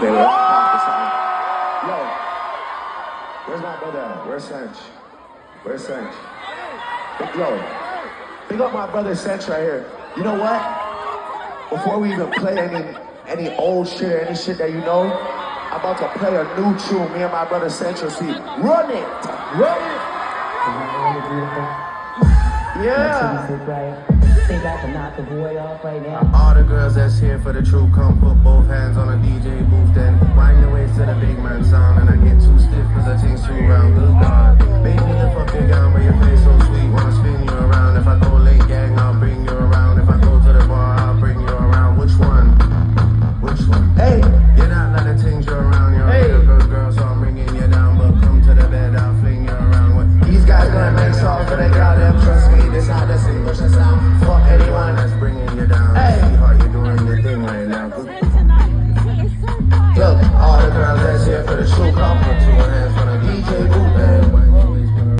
Yo, where's my brother at? Where's Sanch? Where's Sanch? Yo, pick up my brother Sanch right here. You know what? Before we even play any old shit or any shit that you know, I'm about to play a new tune. Me and my brother Sanch will see. Run it! Run it! Yeah! Think I can knock the boy off right now. All the girls that's here for the truth, come put both hands on a DJ booth, then wind your waist to the big man sound. And I get too stiff cause I think too round. Good God, baby, lift up your gown, but your face so sweet, wanna spin you around. If I go late, gang, I'll bring you around. If I go to the bar, I'll bring you around. Which one? Which one? Hey! You're not like the things you're around. You're a real good girl, so I'm bringing you down. But come to the bed, I'll fling you around. These guys gonna make songs for they got them. Trust me, this how the English sound. Fuck anyone that's bringing you down. Hey. Sweetheart, you're doing your thing right now. Look, all the girls that's here for the truth, come